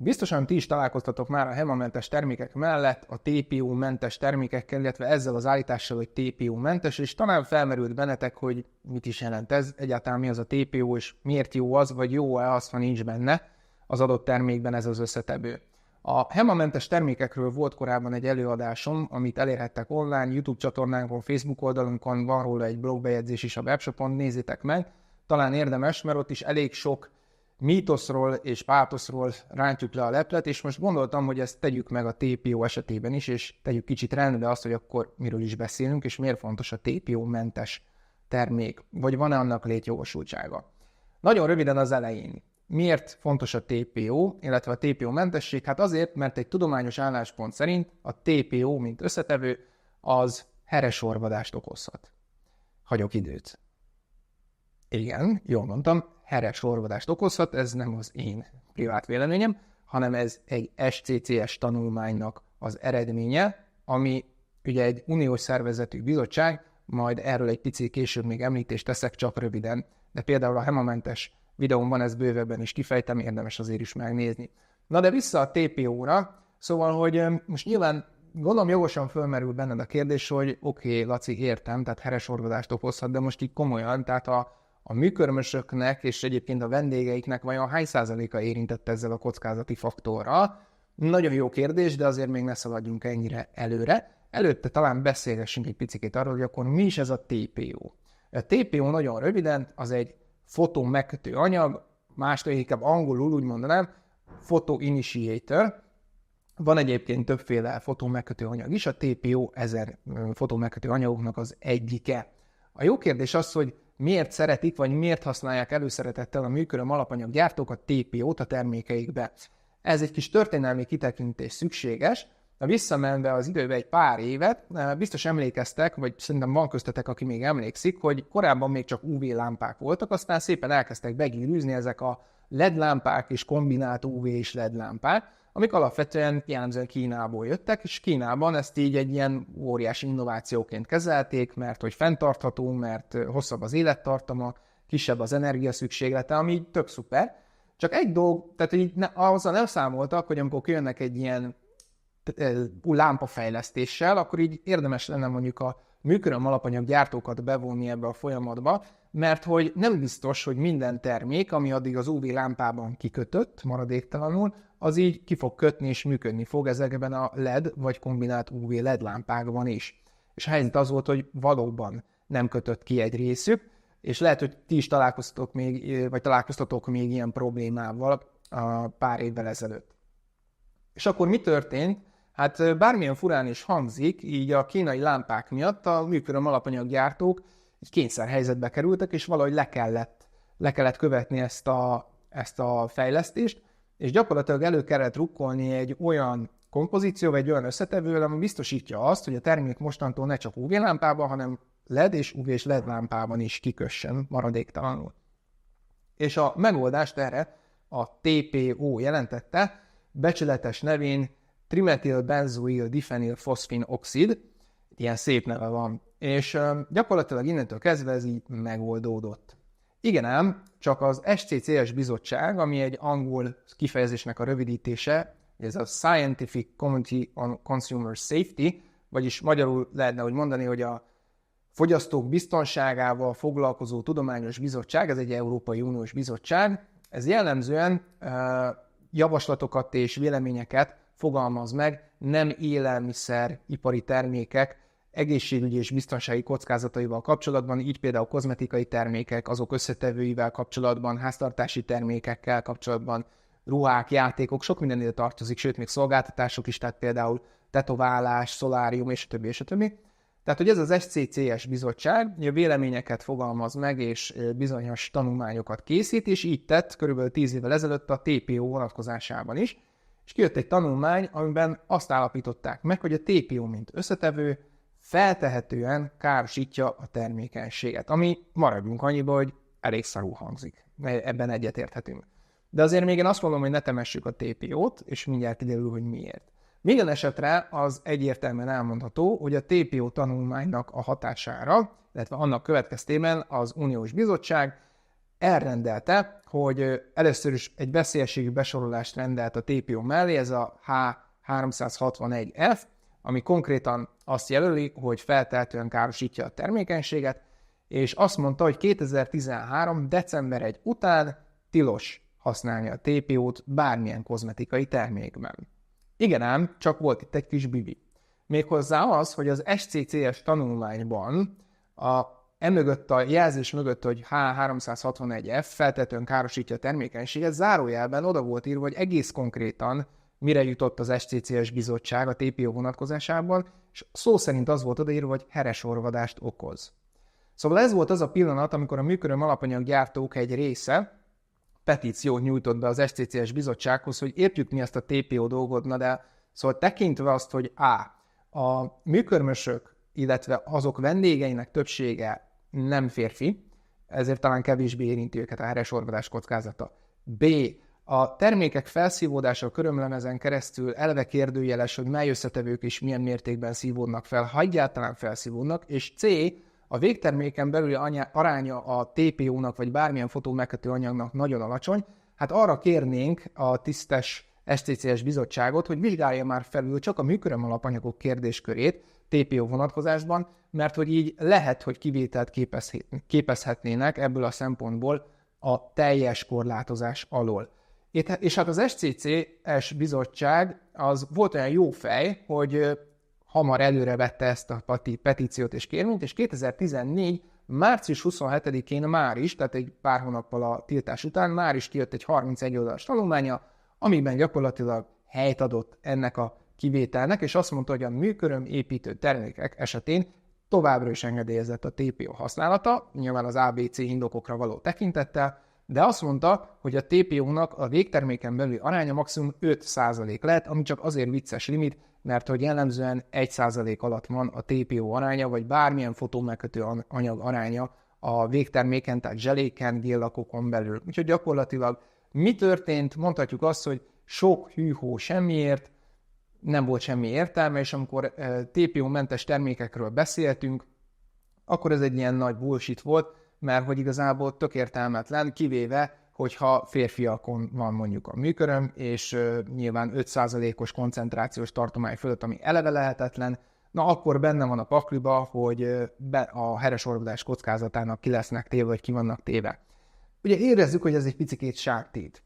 Biztosan ti is találkoztatok már a HEMA-mentes termékek mellett a TPO-mentes termékekkel, illetve ezzel az állítással, hogy TPO-mentes, és talán felmerült bennetek, hogy mit is jelent ez, egyáltalán mi az a TPO, és miért jó az, vagy jó-e az, ha nincs benne az adott termékben ez az összetevő. A HEMA-mentes termékekről volt korábban egy előadásom, amit elérhettek online, YouTube csatornánkon, Facebook oldalunkon, van róla egy blogbejegyzés is a webshopon, nézzétek meg. Talán érdemes, mert ott is elég sok mítoszról és pátoszról rántjuk le a leplet, és most gondoltam, hogy ezt tegyük meg a TPO esetében is, és tegyük kicsit rendbe azt, hogy akkor miről is beszélünk, és miért fontos a TPO-mentes termék, vagy van-e annak létjogosultsága. Nagyon röviden az elején. Miért fontos a TPO, illetve a TPO-mentesség? Hát azért, mert egy tudományos álláspont szerint a TPO, mint összetevő, az heresorvadást okozhat. Hagyok időt. Igen, jól mondtam, heresorvadást okozhat, ez nem az én privát véleményem, hanem ez egy SCCS tanulmánynak az eredménye, ami ugye egy uniós szervezetű bizottság, majd erről egy picit később még említést teszek, csak röviden, de például a HEMA-mentes videómban ezt bővebben is kifejtem, érdemes azért is megnézni. Na de vissza a TPO-ra, szóval, hogy most nyilván gondolom jogosan fölmerül benned a kérdés, hogy oké, Laci, értem, tehát heresorvadást okozhat, de most így komolyan, tehát a műkörmösöknek és egyébként a vendégeiknek vajon hány százaléka érintett ezzel a kockázati faktorral? Nagyon jó kérdés, de azért még ne szaladjunk ennyire előre. Előtte talán beszélgessünk egy picit arról, hogy akkor mi is ez a TPO. A TPO nagyon röviden, az egy foton megkötő anyag, mástól inkább angolul úgy mondanám, photo initiator. Van egyébként többféle foton megkötő anyag is, a TPO ezen foton megkötő anyagoknak az egyike. A jó kérdés az, hogy miért szeretik, vagy miért használják előszeretettel a műköröm alapanyaggyártók a TPO-t a termékeikbe. Ez egy kis történelmi kitekintés szükséges, de visszamenve az időbe egy pár évet, biztos emlékeztek, vagy szerintem van köztetek, aki még emlékszik, hogy korábban még csak UV lámpák voltak, aztán szépen elkezdtek begűrűzni ezek a LED lámpák és kombinált UV és LED lámpák, amik alapvetően jellemzően Kínából jöttek, és Kínában ezt így egy ilyen óriási innovációként kezelték, mert hogy fenntartható, mert hosszabb az élettartama, kisebb az energiaszükséglete, ami tök szuper. Csak egy dolog, tehát így azzal nem számoltak, hogy amikor jönnek egy ilyen lámpafejlesztéssel, akkor így érdemes lenne mondjuk a műköröm alapanyaggyártókat bevonni ebbe a folyamatba, mert hogy nem biztos, hogy minden termék, ami addig az UV lámpában kikötött maradéktalanul, az így ki fog kötni és működni fog ezekben a LED vagy kombinált UV LED lámpákban is. És a helyzet az volt, hogy valóban nem kötött ki egy részük, és lehet, hogy ti is találkoztatok még ilyen problémával pár évvel ezelőtt. És akkor mi történt? Hát bármilyen furán is hangzik, így a kínai lámpák miatt a műköröm alapanyaggyártók egy kényszerhelyzetbe kerültek, és valahogy le kellett követni ezt a fejlesztést, és gyakorlatilag elő kellett rukkolni egy olyan kompozíció, vagy egy olyan összetevővel, ami biztosítja azt, hogy a termék mostantól ne csak UV lámpában, hanem LED és UV és LED lámpában is kikössen maradéktalanul. És a megoldást erre a TPO jelentette, becsületes nevén trimetil benzoil difenyl foszfin oxid, ilyen szép neve van, és gyakorlatilag innentől kezdve ez így megoldódott. Igen ám, csak az SCCS bizottság, ami egy angol kifejezésnek a rövidítése, ez a Scientific Committee on Consumer Safety, vagyis magyarul lehetne úgy mondani, hogy a fogyasztók biztonságával foglalkozó tudományos bizottság, ez egy Európai Uniós bizottság, ez jellemzően javaslatokat és véleményeket fogalmaz meg nem élelmiszeripari termékek egészségügyi és biztonsági kockázataival kapcsolatban, így például kozmetikai termékek, azok összetevőivel kapcsolatban, háztartási termékekkel kapcsolatban, ruhák, játékok, sok minden ide tartozik, sőt, még szolgáltatások is, tehát például tetoválás, szolárium, és a többi, és a többi. Tehát, hogy ez az SCCS bizottság a véleményeket fogalmaz meg, és bizonyos tanulmányokat készít, és így tett körülbelül 10 évvel ezelőtt a TPO vonatkozásában is, és kijött egy tanulmány, amiben azt állapították meg, hogy a TPO mint összetevő feltehetően károsítja a termékenységet, ami maradjunk annyiba, hogy elég szarul hangzik. Ebben egyetérthetünk. De azért még én azt mondom, hogy ne temessük a TPO-t, és mindjárt kiderül, hogy miért. Minden esetre az egyértelműen elmondható, hogy a TPO tanulmánynak a hatására, illetve annak következtében az Uniós Bizottság elrendelte, hogy először is egy veszélyességi besorolást rendelt a TPO mellé, ez a H361F, ami konkrétan azt jelöli, hogy feltehetően károsítja a termékenységet, és azt mondta, hogy 2013. december 1 után tilos használni a TPO-t bármilyen kozmetikai termékben. Igen ám, csak volt itt egy kis bibi. Méghozzá az, hogy az SCCS tanulmányban emögött a jelzés mögött, hogy H361F feltetően károsítja a termékenységet, zárójelben oda volt írva, hogy egész konkrétan mire jutott az SCCS bizottság a TPO vonatkozásában, és szó szerint az volt odaírva, hogy heresorvadást okoz. Szóval ez volt az a pillanat, amikor a műköröm alapanyaggyártók egy része petíciót nyújtott be az SCCS bizottsághoz, hogy értjük mi ezt a TPO dolgot, de szóval tekintve azt, hogy a műkörmösök, illetve azok vendégeinek többsége nem férfi, ezért talán kevésbé érinti őket a heresorvadás kockázata. B. A termékek felszívódása a körömlemezen keresztül eleve kérdőjeles, hogy mely összetevők és milyen mértékben szívódnak fel, ha egyáltalán felszívódnak, és C. A végterméken belüli aránya a TPO-nak vagy bármilyen fotómegkötő anyagnak nagyon alacsony, hát arra kérnénk a tisztes SCCS bizottságot, hogy vizsgálja már felül csak a műköröm alapanyagok kérdéskörét TPO vonatkozásban, mert hogy így lehet, hogy kivételt képezhetnének ebből a szempontból a teljes korlátozás alól. És hát az SCCS bizottság az volt olyan jó fej, hogy hamar előre vette ezt a petíciót és kérvényt, és 2014. március 27-én már is, tehát egy pár hónappal a tiltás után már is kijött egy 31 oldalas tanulmánya, amiben gyakorlatilag helyt adott ennek a kivételnek, és azt mondta, hogy a műköröm építő termékek esetén továbbra is engedélyezett a TPO használata, nyilván az ABC indokokra való tekintettel, de azt mondta, hogy a TPO-nak a végterméken belüli aránya maximum 5% lehet, ami csak azért vicces limit, mert hogy jellemzően 1% alatt van a TPO aránya, vagy bármilyen fotómegkötő anyag aránya a végterméken, tehát zseléken, géllakokon belül. Úgyhogy gyakorlatilag mi történt? Mondhatjuk azt, hogy sok hű-hó semmiért, nem volt semmi értelme, és amikor TPO-mentes termékekről beszéltünk, akkor ez egy ilyen nagy bullshit volt, mert hogy igazából tök értelmetlen, kivéve, hogyha férfiakon van mondjuk a műköröm, és nyilván 5%-os koncentrációs tartomány fölött, ami eleve lehetetlen, na akkor benne van a pakliba, hogy a heresorvadás kockázatának ki lesznek téve, vagy ki vannak téve. Ugye érezzük, hogy ez egy picikét sártét.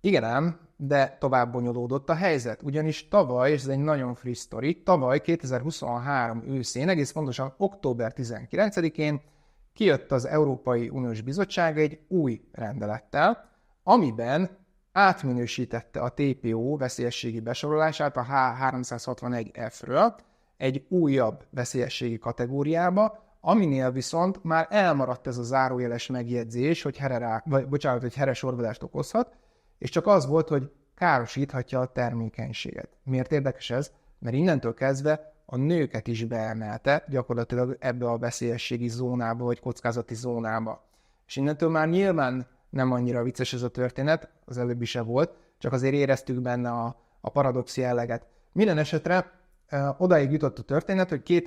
Igen ám, de tovább bonyolódott a helyzet, ugyanis tavaly, és ez egy nagyon friss sztori, tavaly 2023 őszén, egész pontosan október 19-én kijött az Európai Uniós Bizottság egy új rendelettel, amiben átminősítette a TPO veszélyességi besorolását a H361F-ről egy újabb veszélyességi kategóriába, aminél viszont már elmaradt ez a zárójeles megjegyzés, hogy heresorvadást okozhat, és csak az volt, hogy károsíthatja a termékenységet. Miért érdekes ez? Mert innentől kezdve a nőket is beemelte gyakorlatilag ebbe a veszélyességi zónába, vagy kockázati zónába. És innentől már nyilván nem annyira vicces ez a történet, az előbbi se volt, csak azért éreztük benne a paradox jelleget. Minden esetre odáig jutott a történet, hogy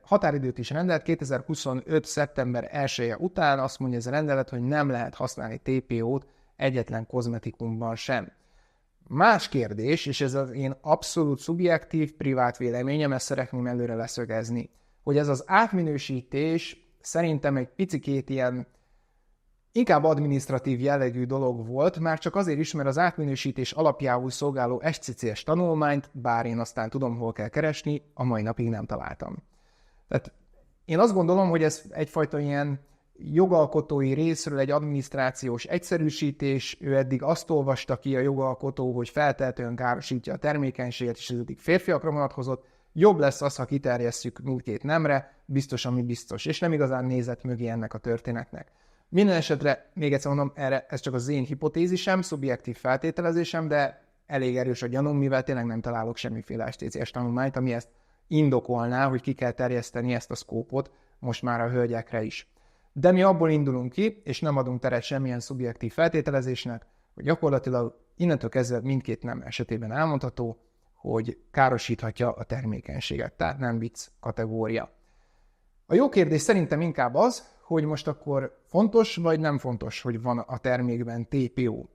határidőt is rendelt, 2025. szeptember 1-e után azt mondja ez a rendelet, hogy nem lehet használni TPO-t egyetlen kozmetikumban sem. Más kérdés, és ez az én abszolút szubjektív, privát véleményem, ezt szeretném előre leszögezni, hogy ez az átminősítés szerintem egy picikét ilyen inkább adminisztratív jellegű dolog volt, már csak azért is, mert az átminősítés alapjául szolgáló SCCS tanulmányt, bár én aztán tudom, hol kell keresni, a mai napig nem találtam. Tehát én azt gondolom, hogy ez egyfajta ilyen jogalkotói részről egy adminisztrációs egyszerűsítés, ő eddig azt olvasta ki a jogalkotó, hogy feltehetően károsítja a termékenységet, és ez eddig férfiakra vonatkozott, jobb lesz az, ha kiterjesszük mindkét nemre, biztos, ami biztos, és nem igazán nézett mögé ennek a történetnek. Minden esetre, még egyszer mondom, ez csak az én hipotézisem, szubjektív feltételezésem, de elég erős a gyanúm, mivel tényleg nem találok semmiféle SCCS tanulmányt, ami ezt indokolná, hogy ki kell terjeszteni ezt a szkópot most már a hölgyekre is. De mi abból indulunk ki, és nem adunk teret semmilyen szubjektív feltételezésnek, hogy gyakorlatilag innentől kezdve mindkét nem esetében elmondható, hogy károsíthatja a termékenységet, tehát nem vicc kategória. A jó kérdés szerintem inkább az, hogy most akkor fontos vagy nem fontos, hogy van a termékben TPO.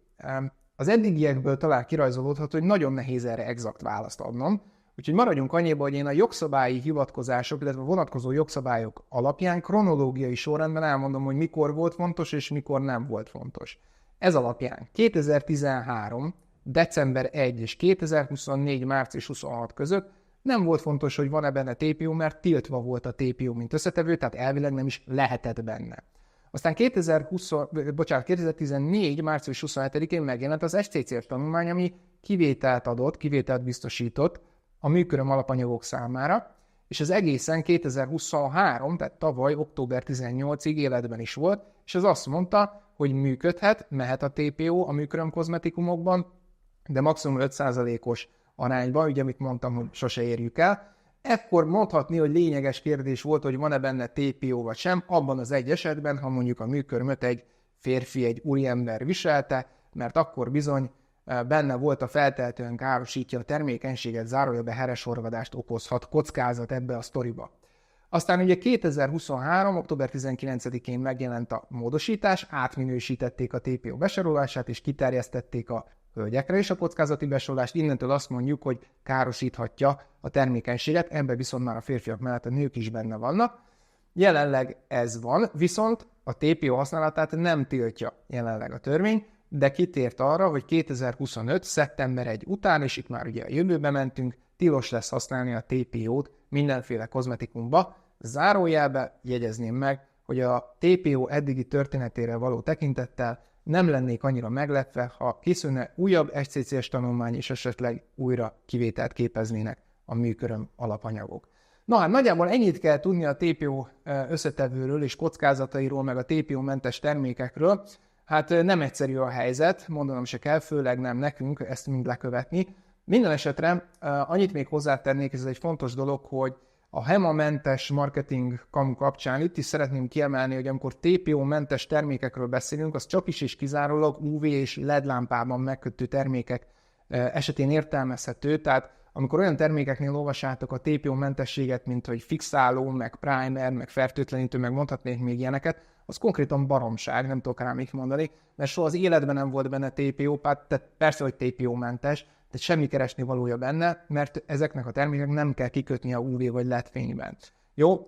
Az eddigiekből talán kirajzolódhat, hogy nagyon nehéz erre exakt választ adnom, úgyhogy maradjunk annyiba, hogy én a jogszabályi hivatkozások, illetve a vonatkozó jogszabályok alapján kronológiai sorrendben elmondom, hogy mikor volt fontos és mikor nem volt fontos. Ez alapján 2013. december 1 és 2024. március 26 között nem volt fontos, hogy van-e benne TPO, mert tiltva volt a TPO, mint összetevő, tehát elvileg nem is lehetett benne. Aztán 2014. március 27-én megjelent az SCCS tanulmány, ami kivételt biztosított a műköröm alapanyagok számára, és az egészen 2023, tehát tavaly október 18-ig életben is volt, és az azt mondta, hogy működhet, mehet a TPO a műköröm kozmetikumokban, de maximum 5%-os arányban, ugye amit mondtam, hogy sose érjük el. Ekkor mondhatni, hogy lényeges kérdés volt, hogy van-e benne TPO vagy sem, abban az egy esetben, ha mondjuk a műkörmöt egy férfi, egy úriember viselte, mert akkor bizony benne volt a feltehetően károsítja a termékenységet, zárójelbe heresorvadást okozhat kockázat ebbe a sztoriba. Aztán ugye 2023. október 19-én megjelent a módosítás, átminősítették a TPO besorolását, és kiterjesztették a hölgyekre is a kockázati besorolást, innentől azt mondjuk, hogy károsíthatja a termékenységet, ebben viszont már a férfiak mellett a nők is benne vannak. Jelenleg ez van, viszont a TPO használatát nem tiltja jelenleg a törvény, de kitért arra, hogy 2025. szeptember 1 után, és itt már ugye a jövőbe mentünk, tilos lesz használni a TPO-t mindenféle kozmetikumba. Zárójelbe jegyezném meg, hogy a TPO eddigi történetére való tekintettel nem lennék annyira meglepve, ha készülne újabb SCCS tanulmány, és esetleg újra kivételt képeznének a műköröm alapanyagok. Na hát nagyjából ennyit kell tudni a TPO összetevőről és kockázatairól, meg a TPO-mentes termékekről. Hát nem egyszerű a helyzet, mondanom se kell, főleg nem nekünk ezt mind lekövetni. Minden esetre annyit még hozzátennék, ez egy fontos dolog, hogy a HEMA-mentes marketing kamu kapcsán itt is szeretném kiemelni, hogy amikor TPO-mentes termékekről beszélünk, az csak is és kizárólag UV és LED lámpában megkötő termékek esetén értelmezhető, tehát amikor olyan termékeknél olvassátok a TPO-mentességet, mint hogy fixáló, meg primer, meg fertőtlenítő, meg mondhatnék még ilyeneket, az konkrétan baromság, nem tudok rá mit mondani, mert soha az életben nem volt benne TPO, tehát persze, hogy TPO-mentes, tehát semmi keresni valója benne, mert ezeknek a termékeknek nem kell kikötni a UV vagy LED fényben. Jó,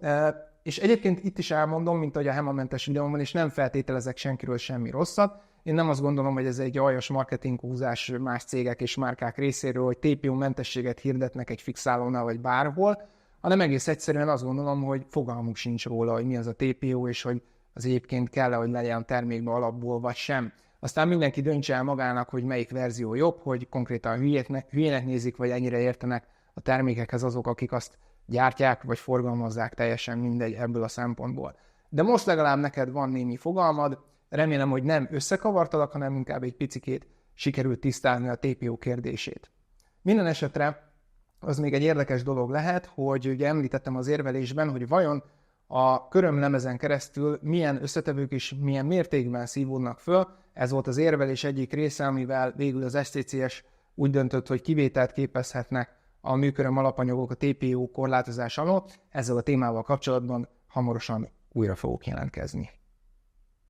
és egyébként itt is elmondom, mint ahogy a HEMA-mentes videómban, és nem feltételezek senkiről semmi rosszat. Én nem azt gondolom, hogy ez egy aljas marketing húzás más cégek és márkák részéről, hogy TPO-mentességet hirdetnek egy fixálónál vagy bárhol, hanem egész egyszerűen azt gondolom, hogy fogalmuk sincs róla, hogy mi az a TPO, és hogy az egyébként kell-e, hogy legyen termékbe alapból, vagy sem. Aztán mindenki döntse el magának, hogy melyik verzió jobb, hogy konkrétan hülyének nézik, vagy ennyire értenek a termékekhez azok, akik azt gyártják, vagy forgalmazzák, teljesen mindegy ebből a szempontból. De most legalább neked van némi fogalmad, remélem, hogy nem összekavartalak, hanem inkább egy picikét sikerült tisztázni a TPO kérdését. Minden esetre az még egy érdekes dolog lehet, hogy ugye említettem az érvelésben, hogy vajon a körömlemezen keresztül milyen összetevők és milyen mértékben szívódnak föl. Ez volt az érvelés egyik része, amivel végül az SCCS úgy döntött, hogy kivételt képezhetnek a műköröm alapanyagok a TPO korlátozás alól. Ezzel a témával kapcsolatban hamarosan újra fogok jelentkezni.